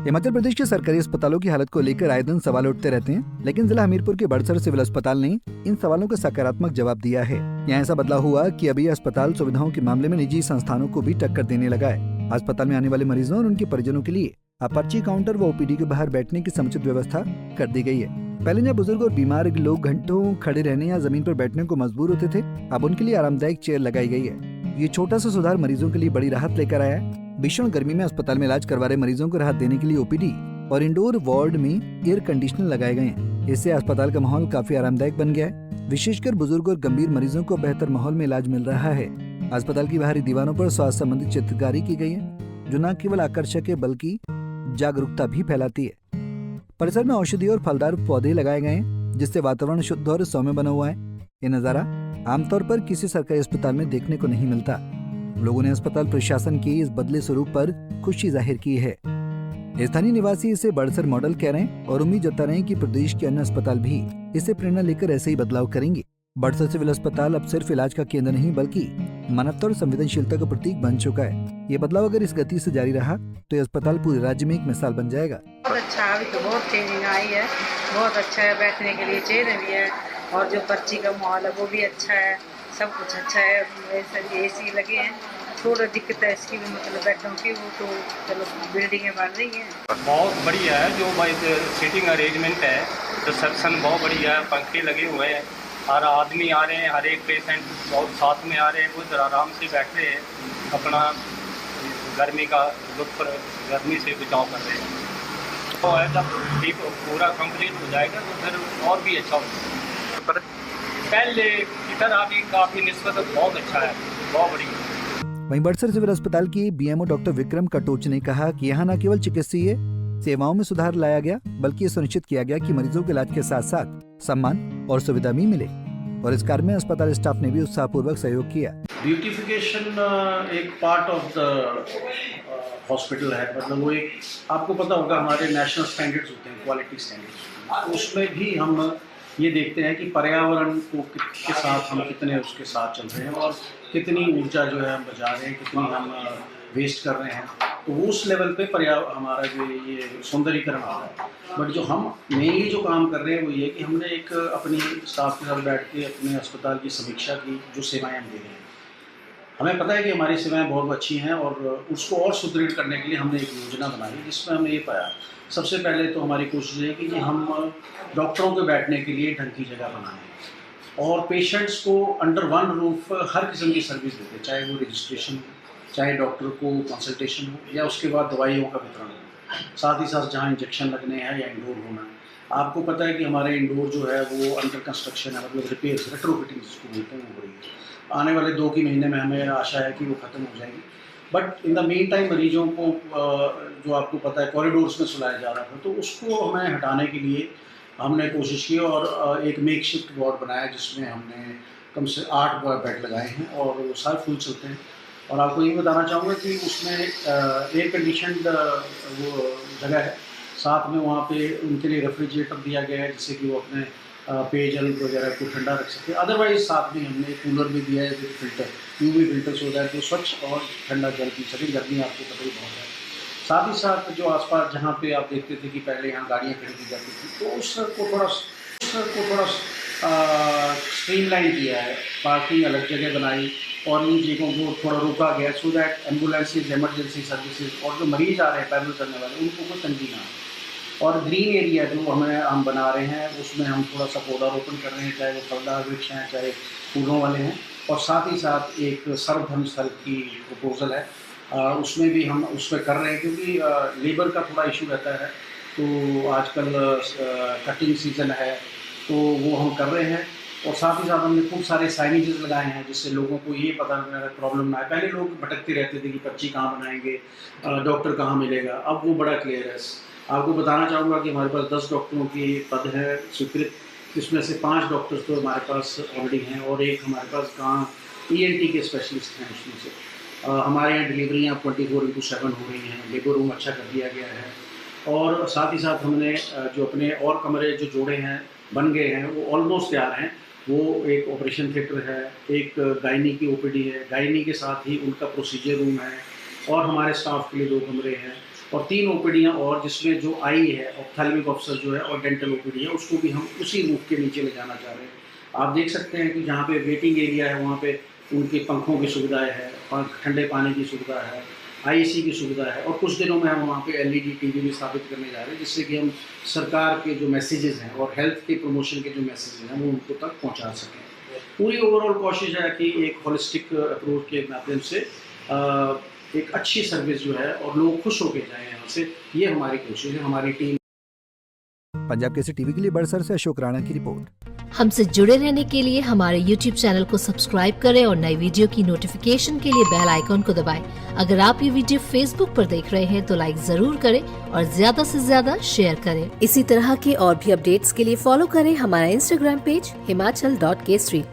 हिमाचल प्रदेश के सरकारी अस्पतालों की हालत को लेकर आए दिन सवाल उठते रहते हैं, लेकिन जिला हमीरपुर के बड़सर सिविल अस्पताल ने इन सवालों का सकारात्मक जवाब दिया है। यहाँ ऐसा बदलाव हुआ कि अभी अस्पताल सुविधाओं के मामले में निजी संस्थानों को भी टक्कर देने लगा है। अस्पताल में आने वाले मरीजों और उनके परिजनों के लिए पर्ची काउंटर व ओपीडी के बाहर बैठने की समुचित व्यवस्था कर दी गई है। पहले जहाँ बुजुर्ग और बीमार लोग घंटों खड़े रहने या जमीन पर बैठने को मजबूर होते थे, अब उनके लिए आरामदायक चेयर लगाई गई है। ये छोटा सा सुधार मरीजों के लिए बड़ी राहत लेकर आया है। भीषण गर्मी में अस्पताल में इलाज करवा रहे मरीजों को राहत देने के लिए ओपीडी और इंडोर वार्ड में एयर कंडीशनर लगाए गए हैं। इससे अस्पताल का माहौल काफी आरामदायक बन गया है। विशेषकर बुजुर्ग और गंभीर मरीजों को बेहतर माहौल में इलाज मिल रहा है। अस्पताल की बाहरी दीवारों पर स्वास्थ्य संबंधित चित्रकारी की गई है, जो न केवल आकर्षक है बल्कि जागरूकता भी फैलाती है। परिसर में औषधि और फलदार पौधे लगाए गए हैं, जिससे वातावरण शुद्ध और सौम्य बना हुआ है। ये नजारा आमतौर पर किसी सरकारी अस्पताल में देखने को नहीं मिलता। लोगों ने अस्पताल प्रशासन के इस बदले स्वरूप पर खुशी जाहिर की है। स्थानीय निवासी इसे बड़सर मॉडल कह रहे हैं और उम्मीद जता रहे हैं कि प्रदेश के अन्य अस्पताल भी इससे प्रेरणा लेकर ऐसे ही बदलाव करेंगे। बड़सर सिविल अस्पताल अब सिर्फ इलाज का केंद्र नहीं बल्कि मानवता और संवेदनशीलता का प्रतीक बन चुका है। ये बदलाव अगर इस गति से जारी रहा तो ये अस्पताल पूरे राज्य में एक मिसाल बन जाएगा। बहुत अच्छा, अभी तो बहुत चेंजिंग आई है, बहुत अच्छा है। बैठने के लिए चेयर भी है और जो पर्ची का माहौल है वो भी अच्छा है, सब कुछ अच्छा है। एसी लगे हैं, थोड़ा दिक्कत है इसकी भी, मतलब बेडों की, वो तो चलो बिल्डिंगें बन रही हैं। बहुत बढ़िया है जो सीटिंग अरेंजमेंट है, रिसेप्शन बहुत बढ़िया है, पंखे लगे हुए हैं, हर आदमी आ रहे हैं, हर एक पेशेंट बहुत साथ में आ रहे हैं, वो आराम से बैठ रहे हैं, अपना गर्मी का लुत्फ, गर्मी से बचाव कर रहे हैं। तो ऐसा ठीक पूरा कंप्लीट हो जाएगा तो फिर और भी अच्छा हो जाएगा। पर पहले की तरह अभी काफ़ी निस्बत बहुत अच्छा है, बहुत बढ़िया। वहीं बड़सर सिविल अस्पताल की बीएमओ डॉक्टर विक्रम कटोच ने कहा कि यहाँ न केवल चिकित्सीय सेवाओं में सुधार लाया गया बल्कि ये सुनिश्चित किया गया कि मरीजों के इलाज के साथ साथ सम्मान और सुविधा भी मिले, और इस कार्य में अस्पताल स्टाफ ने भी उत्साहपूर्वक सहयोग किया। ब्यूटिफिकेशन एक पार्ट ऑफ द हॉस्पिटल है, मतलब वो एक, आपको पता होगा हमारे नेशनल स्टैंडर्ड्स होते हैं, क्वालिटी स्टैंडर्ड्स, उसमें भी हम ये देखते हैं कि पर्यावरण को के साथ हम कितने उसके साथ चल रहे हैं और कितनी ऊर्जा जो है हम बचा रहे हैं, कितनी हम वेस्ट कर रहे हैं। तो उस लेवल पे हमारा जो ये सौंदर्यीकरण आ रहा है। बट जो हम मेनली जो काम कर रहे हैं वो ये कि हमने एक अपनी स्टाफ के साथ बैठ के अपने अस्पताल की समीक्षा की, जो सेवाएं हम दे रहे हैं। हमें पता है कि हमारी सेवाएं बहुत अच्छी हैं और उसको और सुदृढ़ करने के लिए हमने एक योजना बनाई, जिसमें हमने ये पाया, सबसे पहले तो हमारी कोशिश है कि हम डॉक्टरों के बैठने के लिए ढंग की जगह बनाएं और पेशेंट्स को अंडर वन रूफ हर किस्म की सर्विस देते, चाहे वो रजिस्ट्रेशन हो, चाहे डॉक्टर को कंसल्टेशन हो या उसके बाद दवाइयों का वितरण हो, साथ ही साथ जहाँ इंजेक्शन लगने हैं या इंडोर होना। आपको पता है कि हमारे इंडोर जो है वो अंडर कंस्ट्रक्शन है, मतलब रिपेयर्स, रेट्रोफिटिंग जिसको बोलते हैं, वो हो रही है। आने वाले 2 महीने में हमें आशा है कि वो ख़त्म हो जाएगी। But in the mean time मरीजों को जो आपको पता है कॉरिडोर्स में सुलाया जा रहा था, तो उसको हमें हटाने के लिए हमने कोशिश की और एक मेकशिफ्ट वार्ड बनाया, जिसमें हमने कम से 8 बेड लगाए हैं और वो सारे फुल चलते हैं। और आपको ये बताना चाहूँगा कि उसमें एयर कंडीशनड वो जगह है, साथ में वहाँ पे उनके लिए रेफ्रिजरेटर दिया गया है, जिससे कि वो अपने पेयजल वगैरह को ठंडा रख सके। अदरवाइज साथ में हमने कूलर भी दिया है विद फिल्टर, यूवी फिल्टर्स हो जाए तो स्वच्छ और ठंडा जल पी सके। गर्मी आपको पता ही बहुत है। साथ ही साथ जो आसपास जहाँ पे आप देखते थे कि पहले यहाँ गाड़ियाँ खड़ी की जाती थी, तो उसको थोड़ा स्ट्रीमलाइन किया है, पार्किंग अलग जगह बनाई और इन जगहों को थोड़ा रोका गया, so that ambulances, emergency services और जो मरीज आ रहे हैं पैदल करने वाले, उनको कोई तंगी ना हो। और ग्रीन एरिया जो हम बना रहे हैं, उसमें हम थोड़ा सा पौधारोपण कर रहे हैं, चाहे वो फलदार वृक्ष हैं, चाहे फूलों वाले हैं। और साथ ही साथ एक सर्वधर्म स्थल की प्रपोजल है, उसमें भी हम उसमें कर रहे हैं, क्योंकि लेबर का थोड़ा इशू रहता है। तो आजकल कटिंग सीजन है, तो वो हम कर रहे हैं। और साथ ही साथ हमने खूब सारे साइनेजेस लगाए हैं, जिससे लोगों को ये पता प्रॉब्लम ना है। पहले लोग भटकते रहते थे कि पर्ची कहाँ बनाएंगे, डॉक्टर कहाँ मिलेगा, अब वो बड़ा क्लियर है। आपको बताना चाहूँगा कि हमारे पास 10 डॉक्टरों की पद है स्वीकृत, जिसमें से 5 डॉक्टर्स तो हमारे पास ऑलरेडी हैं और एक हमारे पास कहाँ ENT के स्पेशलिस्ट हैं। उसमें से हमारे यहाँ डिलीवरियाँ 24/7 हो रही हैं, लेबर रूम अच्छा कर दिया गया है। और साथ ही साथ हमने जो अपने और कमरे जो जोड़े हैं, बन गए हैं, वो ऑलमोस्ट तैयार हैं। वो एक ऑपरेशन थिएटर है, एक गायनी की OPD है, गायनी के साथ ही उनका प्रोसीजर रूम है और हमारे स्टाफ के लिए 2 कमरे हैं और 3 ओपीडियाँ और जिसमें जो आई है ऑप्थेल्मिक ऑफिसर जो है और डेंटल ओपीडी है उसको भी हम उसी रूफ के नीचे ले जाना चाह रहे हैं। आप देख सकते हैं कि जहाँ पे वेटिंग एरिया है वहाँ पे उनके पंखों की सुविधाएं है, ठंडे पानी की सुविधा है, आईसी की सुविधा है, और कुछ दिनों में हम वहाँ पे एलईडी टीवी भी स्थापित करने जा रहे हैं, जिससे कि हम सरकार के जो मैसेजेस हैं और हेल्थ के प्रमोशन के जो मैसेजेस हैं वो उनको तक पहुँचा सकें। पूरी ओवरऑल कोशिश है कि एक होलिस्टिक अप्रोच के माध्यम से एक अच्छी सर्विस जो है और लोग खुश होकर जाएँ यहाँ से, ये हमारी कोशिश है। हमारी टीम पंजाब केसरी टीवी के लिए बड़सर से अशोक राणा की रिपोर्ट। हमसे जुड़े रहने के लिए हमारे YouTube चैनल को सब्सक्राइब करें और नई वीडियो की नोटिफिकेशन के लिए बेल आइकॉन को दबाएं। अगर आप ये वीडियो Facebook पर देख रहे हैं तो लाइक जरूर करें और ज्यादा से ज्यादा शेयर करें। इसी तरह के और भी अपडेट्स के लिए फॉलो करें हमारा Instagram पेज himachal.kesri।